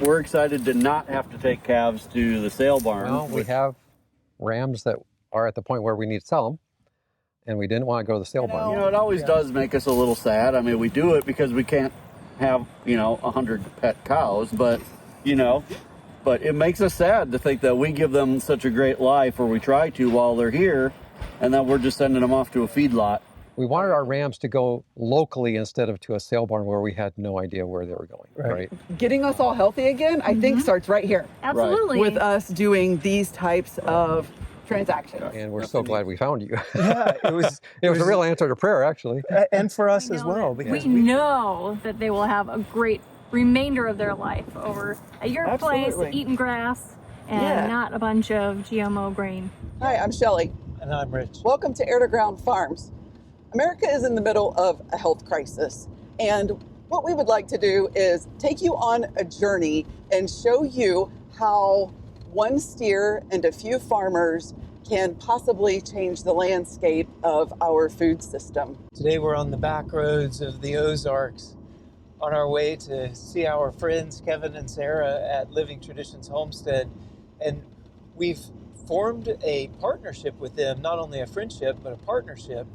We're excited to not have to take calves to the sale barn. Well, we have rams that are at the point where we need to sell them, and we didn't want to go to the sale barn. You know, it always does make us a little sad. I mean, we do it because we can't have, 100 pet cows, but it makes us sad to think that we give them such a great life, or we try to while they're here, and that we're just sending them off to a feedlot. We wanted our rams to go locally instead of to a sale barn where we had no idea where they were going, right? Getting us all healthy again, I think, starts right here. Absolutely. With us doing these types of transactions. And we're so glad we found you. Yeah, it was a real answer to prayer, actually. And for us as well, because we know that they will have a great remainder of their life over at your place, eating grass and not a bunch of GMO grain. Hi, I'm Shelley. And I'm Rich. Welcome to Air to Ground Farms. America is in the middle of a health crisis, and what we would like to do is take you on a journey and show you how one steer and a few farmers can possibly change the landscape of our food system. Today we're on the back roads of the Ozarks on our way to see our friends Kevin and Sarah at Living Traditions Homestead, and we've formed a partnership with them, not only a friendship, but a partnership,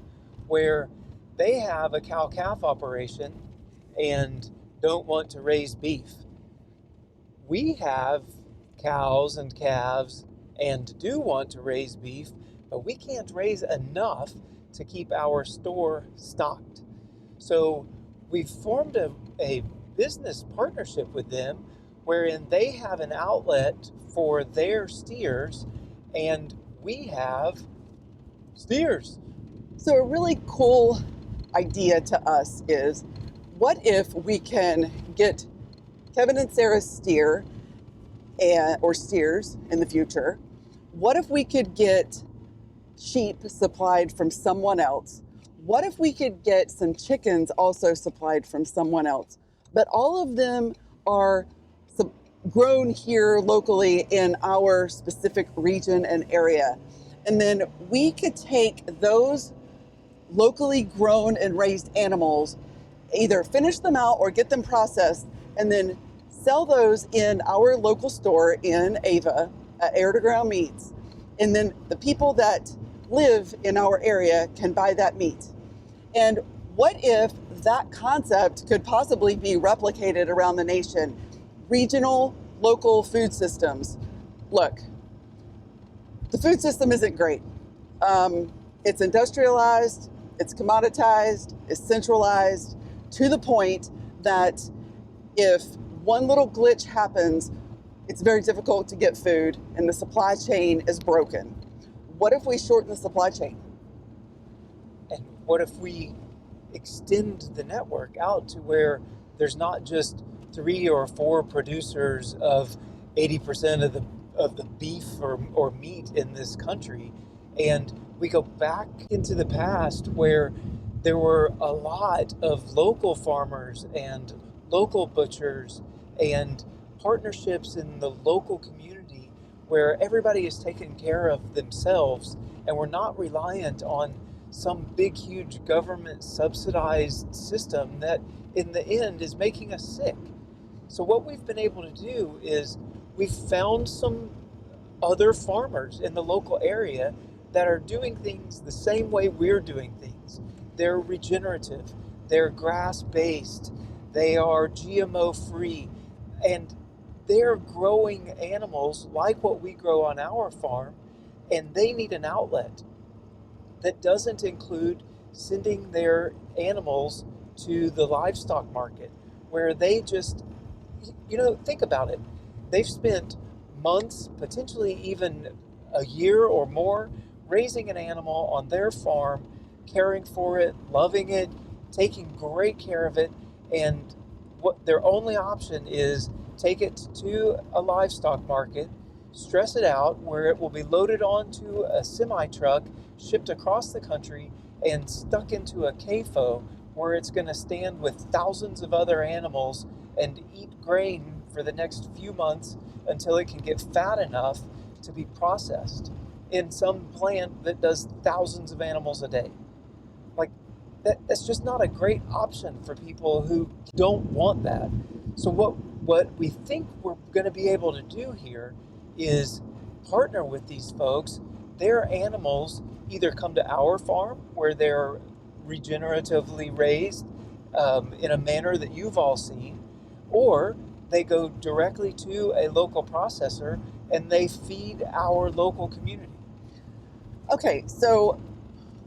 where they have a cow-calf operation and don't want to raise beef. We have cows and calves and do want to raise beef, but we can't raise enough to keep our store stocked. So we've formed a business partnership with them wherein they have an outlet for their steers and we have steers. So a really cool idea to us is, what if we can get Kevin and Sarah's steer or steers in the future? What if we could get sheep supplied from someone else? What if we could get some chickens also supplied from someone else? But all of them are grown here locally in our specific region and area. And then we could take those locally grown and raised animals, either finish them out or get them processed, and then sell those in our local store in Ava at Air to Ground Meats. And then the people that live in our area can buy that meat. And what if that concept could possibly be replicated around the nation? Regional, local food systems. Look, the food system isn't great. It's industrialized, it's commoditized, it's centralized, to the point that if one little glitch happens, it's very difficult to get food and the supply chain is broken. What if we shorten the supply chain? And what if we extend the network out to where there's not just 3 or 4 producers of 80% of the beef or meat in this country, and we go back into the past where there were a lot of local farmers and local butchers and partnerships in the local community where everybody is taking care of themselves and we're not reliant on some big, huge government subsidized system that in the end is making us sick. So what we've been able to do is we've found some other farmers in the local area that are doing things the same way we're doing things. They're regenerative, they're grass-based, they are GMO-free, and they're growing animals like what we grow on our farm, and they need an outlet that doesn't include sending their animals to the livestock market, where they just, think about it. They've spent months, potentially even a year or more, raising an animal on their farm, caring for it, loving it, taking great care of it, and what their only option is take it to a livestock market, stress it out where it will be loaded onto a semi-truck, shipped across the country, and stuck into a CAFO where it's going to stand with thousands of other animals and eat grain for the next few months until it can get fat enough to be processed in some plant that does thousands of animals a day. Like, that's just not a great option for people who don't want that. So what we think we're going to be able to do here is partner with these folks. Their animals either come to our farm where they're regeneratively raised in a manner that you've all seen, or they go directly to a local processor and they feed our local community. Okay, so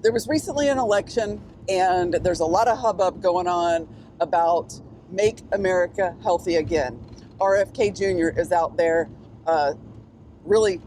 there was recently an election, and there's a lot of hubbub going on about Make America Healthy Again. RFK Jr. is out there really,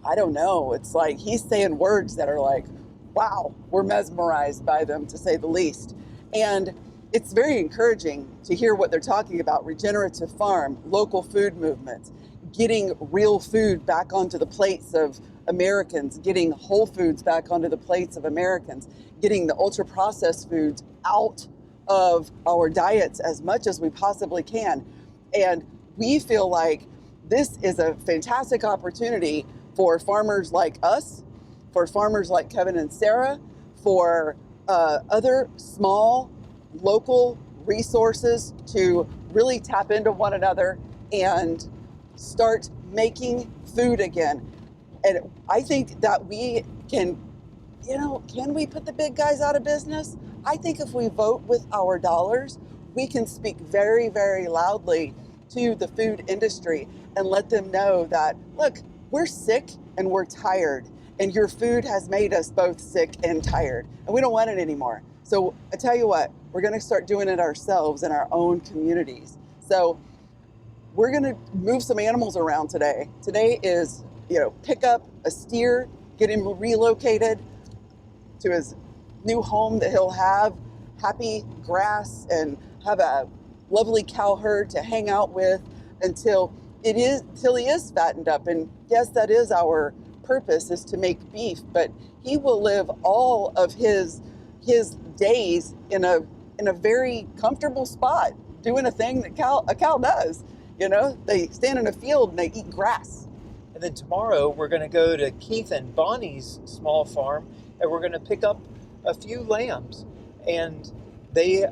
I don't know, it's like he's saying words that are like, wow, we're mesmerized by them, to say the least. And it's very encouraging to hear what they're talking about: regenerative farm, local food movements, getting real food back onto the plates of Americans, getting whole foods back onto the plates of Americans, getting the ultra processed foods out of our diets as much as we possibly can. And we feel like this is a fantastic opportunity for farmers like us, for farmers like Kevin and Sarah, for other small local resources to really tap into one another and start making food again. And I think that we can we put the big guys out of business? I think if we vote with our dollars, we can speak very, very loudly to the food industry and let them know that, look, we're sick and we're tired, and your food has made us both sick and tired, and we don't want it anymore. So I tell you what, we're going to start doing it ourselves in our own communities. So we're going to move some animals around today. Today is, pick up a steer, get him relocated to his new home that he'll have, happy grass, and have a lovely cow herd to hang out with until he is fattened up. And yes, that is our purpose, is to make beef, but he will live all of his days in a very comfortable spot, doing a thing that a cow does. They stand in a field and they eat grass. And then tomorrow we're going to go to Keith and Bonnie's small farm, and we're going to pick up a few lambs. And they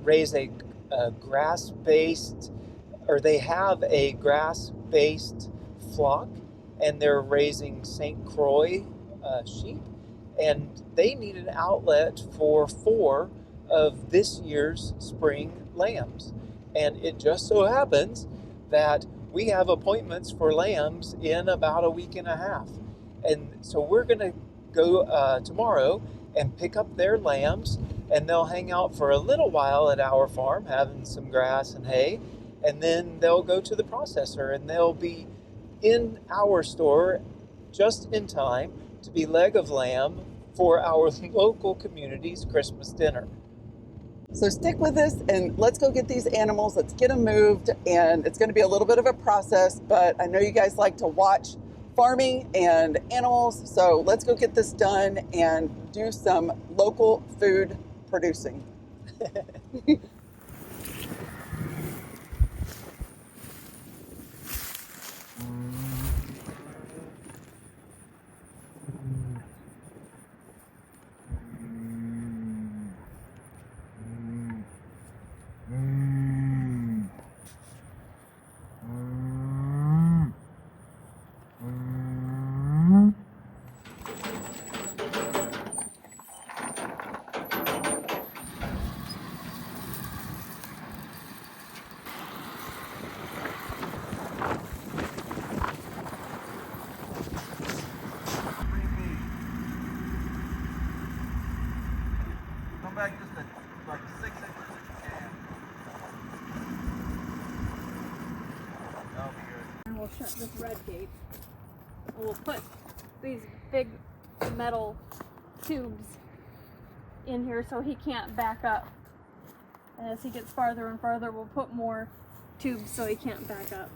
raise a grass-based, or they have a grass-based flock, and they're raising St. Croix sheep. And they need an outlet for 4 of this year's spring lambs. And it just so happens that we have appointments for lambs in about a week and a half. And so we're going to go tomorrow and pick up their lambs, and they'll hang out for a little while at our farm having some grass and hay, and then they'll go to the processor and they'll be in our store just in time to be leg of lamb for our local community's Christmas dinner. So stick with us and let's go get these animals. Let's get them moved. And it's going to be a little bit of a process, but I know you guys like to watch farming and animals. So let's go get this done and do some local food producing. Back just like 6 inches if you can. That'll be good. And we'll shut this red gate. And we'll put these big metal tubes in here so he can't back up. And as he gets farther and farther, we'll put more tubes so he can't back up.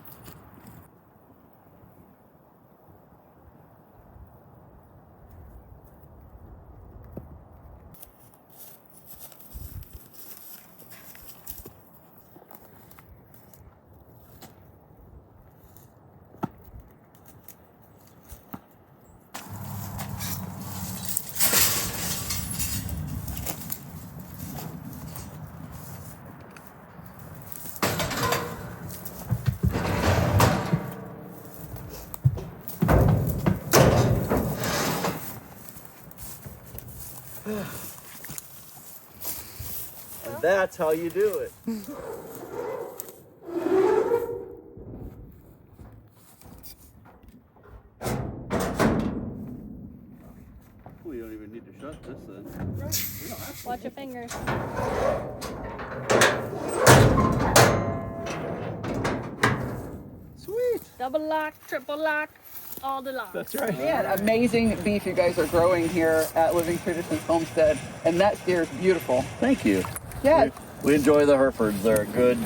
And that's how you do it. We don't even need to shut this then. Watch your fingers. Sweet. Double lock, triple lock, all the locks. That's right. Man, amazing beef you guys are growing here at Living Traditions Homestead, and that steer is beautiful. Thank you. Yeah. We enjoy the Herefords. They're a good,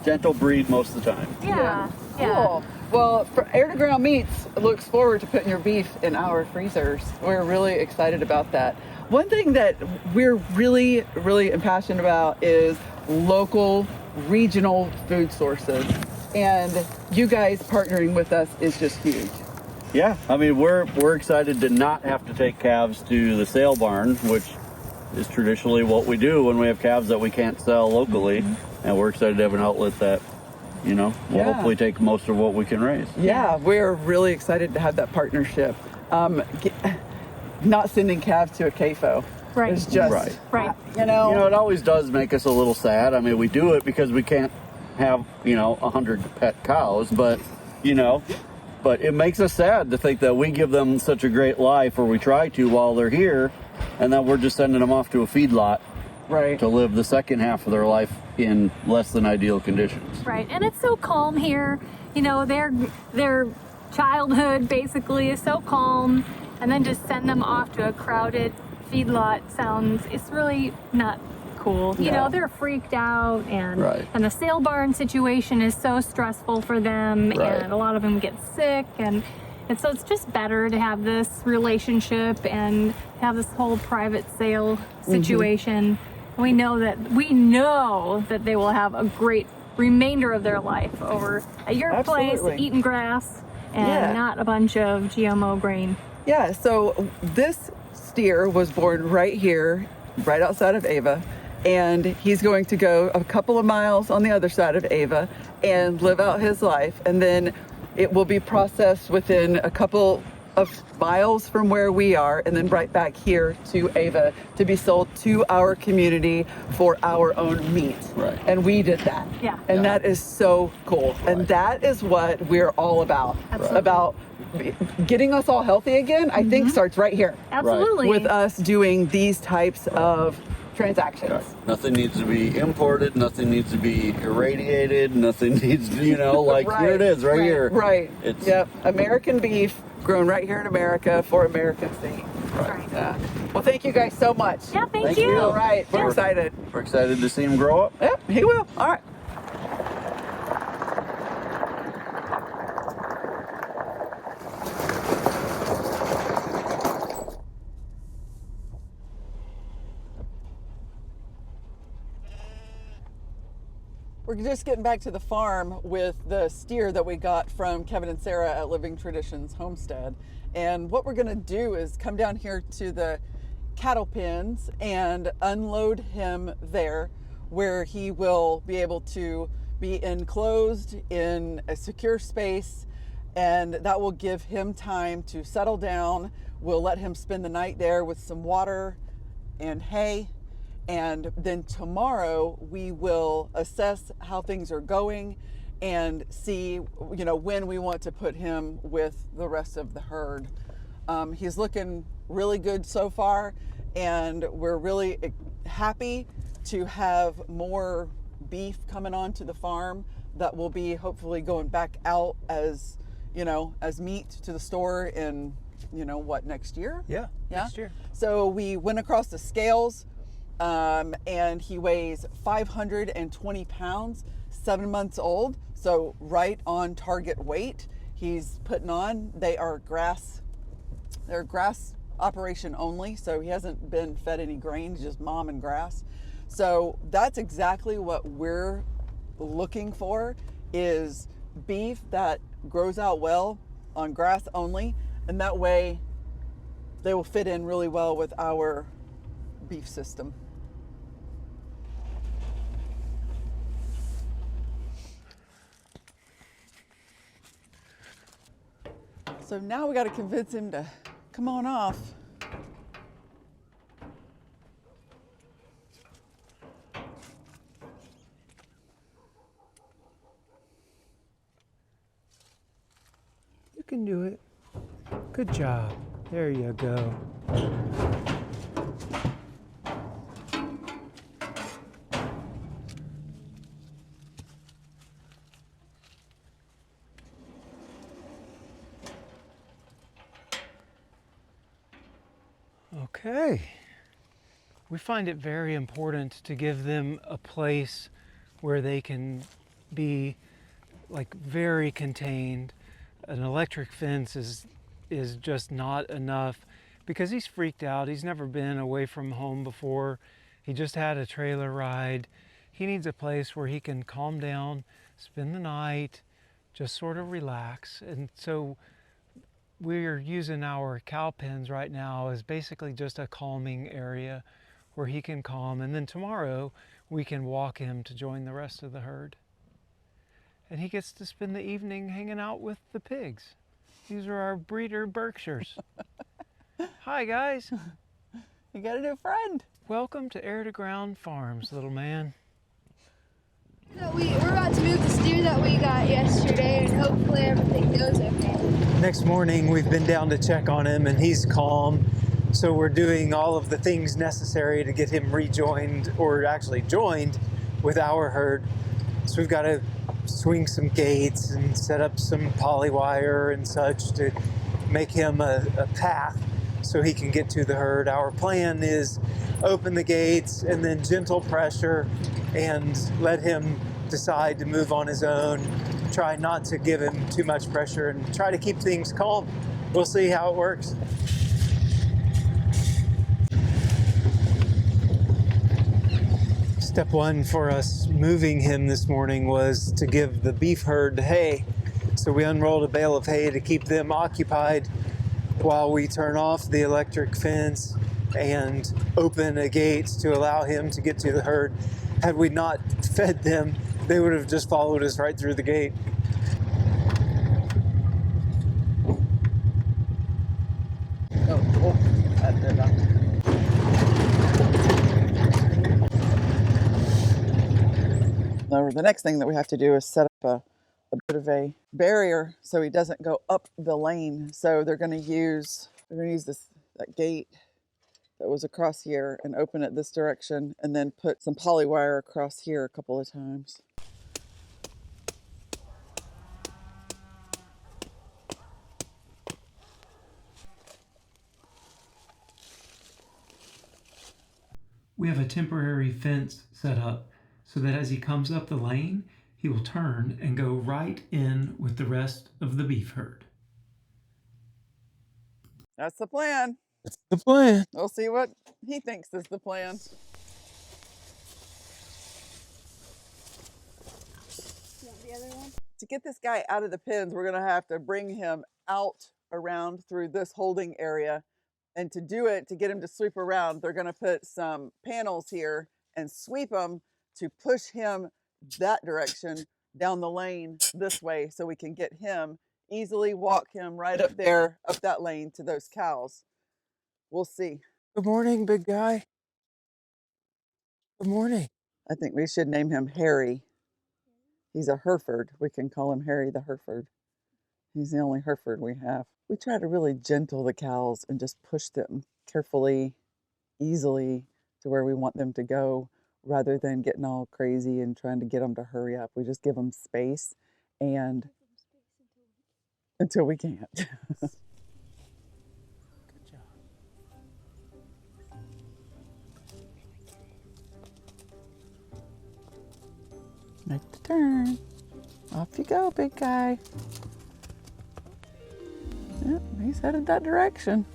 gentle breed most of the time. Yeah. Cool. Well, for Air to Ground Meats looks forward to putting your beef in our freezers. We're really excited about that. One thing that we're really, really impassioned about is local, regional food sources. And you guys partnering with us is just huge. Yeah, I mean, we're excited to not have to take calves to the sale barn, which is traditionally what we do when we have calves that we can't sell locally. And we're excited to have an outlet that, you know, will hopefully take most of what we can raise. Yeah, we're really excited to have that partnership. Not sending calves to a CAFO Right. is just, Right. you know. You know, it always does make us a little sad. I mean, we do it because we can't have, 100 pet cows, but, but it makes us sad to think that we give them such a great life, or we try to while they're here, and then we're just sending them off to a feedlot to live the second half of their life in less than ideal conditions. Right, and it's so calm here. You know, their childhood basically is so calm, and then just send them off to a crowded feedlot it's really not cool. You know, they're freaked out, and the sale barn situation is so stressful for them, and a lot of them get sick, and so it's just better to have this relationship and have this whole private sale situation. We know that they will have a great remainder of their life over at your place, eating grass and not a bunch of GMO grain. Yeah, so this steer was born right here, right outside of Ava, and he's going to go a couple of miles on the other side of Ava and live out his life, and then it will be processed within a couple of miles from where we are, and then right back here to Ava to be sold to our community for our own meat. And we did that. And that is so cool. And that is what we're all about. About getting us all healthy again, I think starts right here. Absolutely. With us doing these types of transactions. Nothing needs to be imported, nothing needs to be irradiated, nothing needs to, here it is, right here. It's American beef grown right here in America for Americans to eat. Yeah. Well, thank you guys so much. Yeah, thank you. All right, we're excited. We're excited to see him grow up. Yep, he will. All right. We're just getting back to the farm with the steer that we got from Kevin and Sarah at Living Traditions Homestead. And what we're gonna do is come down here to the cattle pens and unload him there, where he will be able to be enclosed in a secure space, and that will give him time to settle down. We'll let him spend the night there with some water and hay. And then tomorrow we will assess how things are going and see, when we want to put him with the rest of the herd. He's looking really good so far, and we're really happy to have more beef coming onto the farm that will be hopefully going back out as, as meat to the store in, next year? Yeah, next year. So we went across the scales. And he weighs 520 pounds, 7 months old. So right on target weight he's putting on. They're grass operation only. So he hasn't been fed any grain, just mom and grass. So that's exactly what we're looking for, is beef that grows out well on grass only. And that way they will fit in really well with our beef system. So now we got to convince him to come on off. can do it. Good job. There you go. Okay. We find it very important to give them a place where they can be like very contained. An electric fence is just not enough because he's freaked out. He's never been away from home before. He just had a trailer ride. He needs a place where he can calm down, spend the night, just sort of relax. And so we're using our cow pens right now as basically just a calming area where he can calm. And then tomorrow we can walk him to join the rest of the herd. And he gets to spend the evening hanging out with the pigs. These are our breeder Berkshires. Hi, guys. You got a new friend. Welcome to Air to Ground Farms, little man. So we're about to move the steer that we got yesterday, and hopefully everything goes okay. Next morning, we've been down to check on him, and he's calm. So we're doing all of the things necessary to get him rejoined, or actually joined, with our herd. So we've got to swing some gates and set up some poly wire and such to make him a path so he can get to the herd. Our plan is open the gates and then gentle pressure and let him decide to move on his own. Try not to give him too much pressure and try to keep things calm. We'll see how it works. Step one for us moving him this morning was to give the beef herd hay. So we unrolled a bale of hay to keep them occupied while we turn off the electric fence and open a gate to allow him to get to the herd. Had we not fed them, they would have just followed us right through the gate. Now, the next thing that we have to do is set up a bit of a barrier so he doesn't go up the lane. So they're going to use that gate that was across here and open it this direction, and then put some poly wire across here a couple of times. We have a temporary fence set up so that as he comes up the lane, he will turn and go right in with the rest of the beef herd. That's the plan. That's the plan. We'll see what he thinks is the plan. Want the other one? To get this guy out of the pens, we're going to have to bring him out around through this holding area. And to do it, to get him to sweep around, they're going to put some panels here and sweep them to push him that direction down the lane this way, so we can get him, easily walk him right up there, up that lane to those cows. We'll see. Good morning, big guy. Good morning. I think we should name him Harry. He's a Hereford. We can call him Harry the Hereford. He's the only Hereford we have. We try to really gentle the cows and just push them carefully, easily to where we want them to go, rather than getting all crazy and trying to get them to hurry up. We just give them space and until we can't. Good job. Make the turn. Off you go, big guy. Yep, he's headed that direction.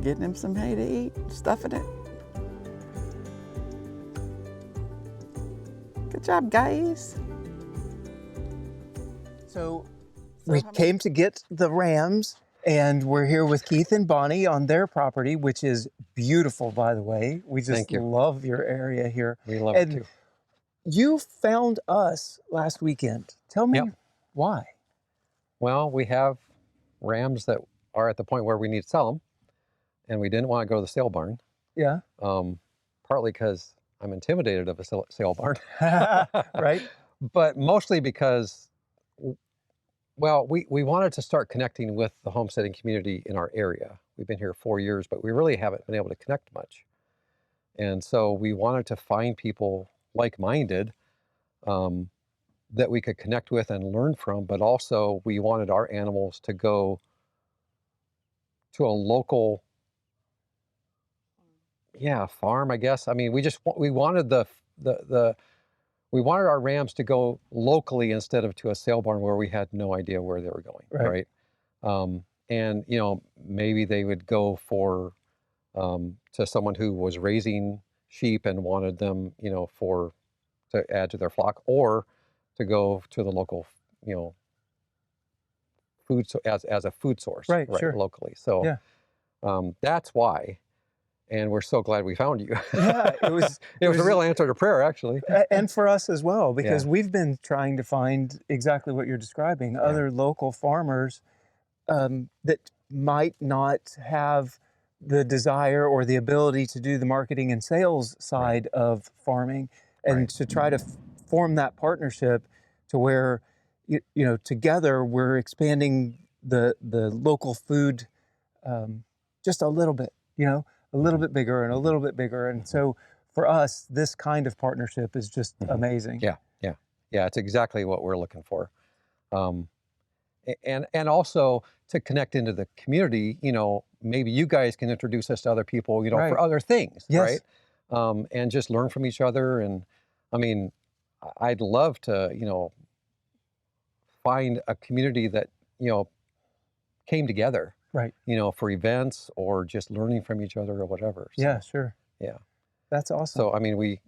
Getting him some hay to eat, stuffing it. Good job, guys. So we came to get the rams, And we're here with Keith and Bonnie on their property, which is beautiful, by the way. We just Thank you. love your area here. We love it And too. you found us last weekend. Tell me Yep. why. Well, we have rams that are at the point where we need to sell them, and we didn't want to go to the sale barn, Yeah. partly because I'm intimidated of a sale barn, Right? but mostly because, well, we wanted to start connecting with the homesteading community in our area. We've been here 4 years, but we really haven't been able to connect much. And so we wanted to find people like-minded that we could connect with and learn from, but also we wanted our animals to go to a local, farm, I guess. I mean, we wanted we wanted our rams to go locally instead of to a sale barn where we had no idea where they were going, Right. And maybe they would go for to someone who was raising sheep and wanted them, to add to their flock, or to go to the local, food as a food source, Right, sure. locally. So Yeah. that's why, and we're so glad we found you. Yeah, it was It was a real answer to prayer, actually. and for us as well, because Yeah. we've been trying to find exactly what you're describing, other local farmers that might not have the desire or the ability to do the marketing and sales side of farming, and Right. to try to form that partnership to where together we're expanding the local food just a little bit, a little bit bigger and a little bit bigger. And so for us, this kind of partnership is just amazing. Yeah, it's exactly what we're looking for. And also to connect into the community, maybe you guys can introduce us to other people, Right. for other things, Yes. right? And just learn from each other. And I mean, I'd love to, find a community that, came together, Right. for events or just learning from each other or whatever. So, Yeah, sure. Yeah. That's awesome. So, I mean, we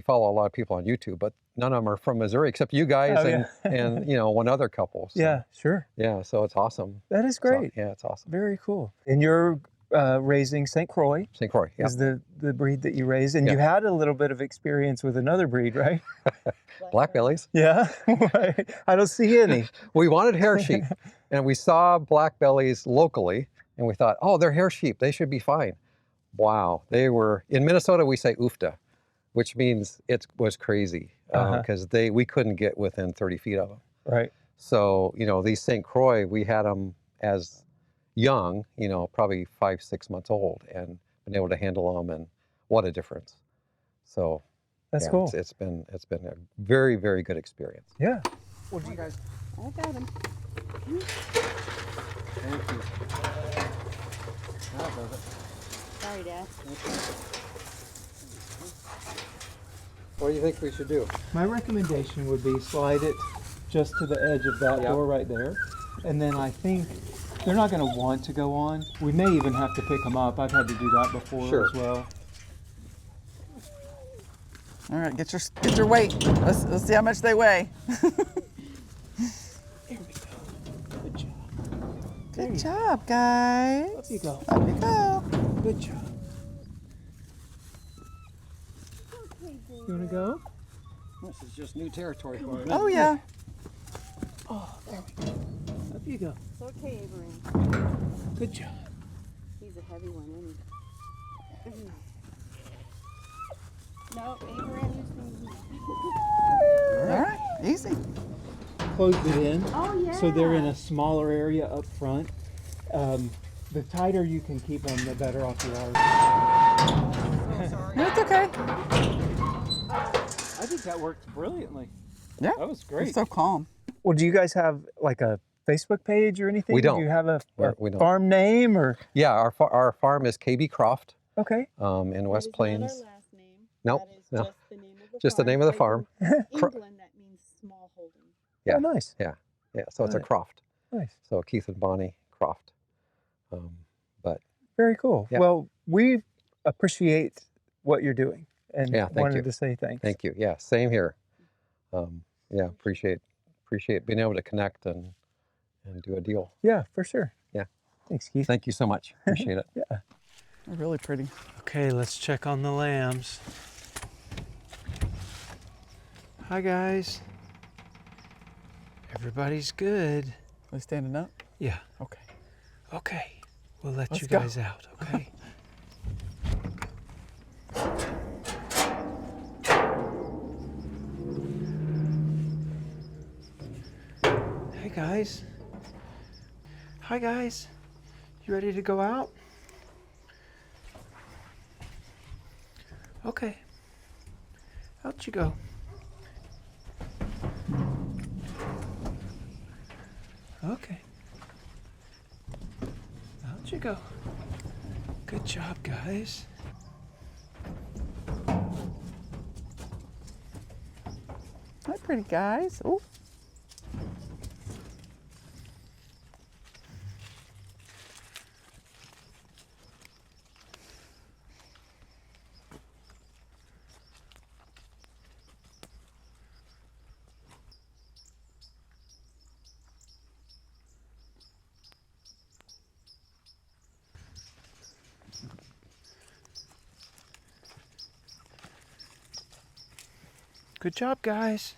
follow a lot of people on YouTube, but none of them are from Missouri except you guys Oh, yeah. and one other couple. So, Yeah, sure. Yeah, so it's awesome. That is So, great. yeah, it's awesome. Very cool. And you're raising St. Croix St. Croix, yeah. is the breed that you raised. And Yeah. you had a little bit of experience with another breed, right? Black bellies. Yeah. I don't see any. We wanted hair sheep, and we saw black bellies locally, and we thought, oh, they're hair sheep. They should be fine. Wow. They were, in Minnesota, we say oofta, which means it was crazy because we couldn't get within 30 feet of them. Right. So, these St. Croix, we had them as young, probably 5-6 months old, and been able to handle them, and what a difference. So That's yeah, cool. It's been a very, very good experience. Yeah. What do you guys? I got him. Thank you. That does it. Sorry, Dad. What do you think we should do? My recommendation would be slide it just to the edge of that door right there. And then I think they're not going to want to go on. We may even have to pick them up. I've had to do that before as well. All right, get your weight. Let's see how much they weigh. There we go. Good job. Good job, guys. Up you go. Up you go. Good job. You want to go? This is just new territory for us. Oh yeah. Oh, there we go. Up you go. It's okay, Avery. Good job. He's a heavy one, isn't he? No, Avery, All right, easy. Closed it in. Oh, yeah. So they're in a smaller area up front. The tighter you can keep them, the better off you are. It's okay. I think that worked brilliantly. Yeah. That was great. It's so calm. Well, do you guys have like a Facebook page or anything? We don't. Do you have a We don't. farm name or? Yeah, our farm is KB Croft Okay. in West Plains. Not our last name. Nope, That is no. just the name of the Just the farm. name of the Like farm. in England, that means small holding. Yeah. Oh, nice. Yeah, so it's a Right. Croft. Nice. So Keith and Bonnie Croft. But Very cool. Yeah. Well, we appreciate what you're doing and Yeah, thank wanted you. to say thanks. thank you. Yeah, same here. Yeah, appreciate being able to connect and do a deal. Yeah, for sure. Yeah. Thanks, Keith. Thank you so much. Appreciate it. Yeah. They're really pretty. Okay, let's check on the lambs. Hi guys. Everybody's good. Are they standing up? Yeah. Okay. Okay. We'll let Let's you go. guys out, okay? Hey guys. Hi guys. You ready to go out? Okay. Out you go. Okay. Out you go. Good job, guys. Hi, pretty guys. Oh. Good job, guys.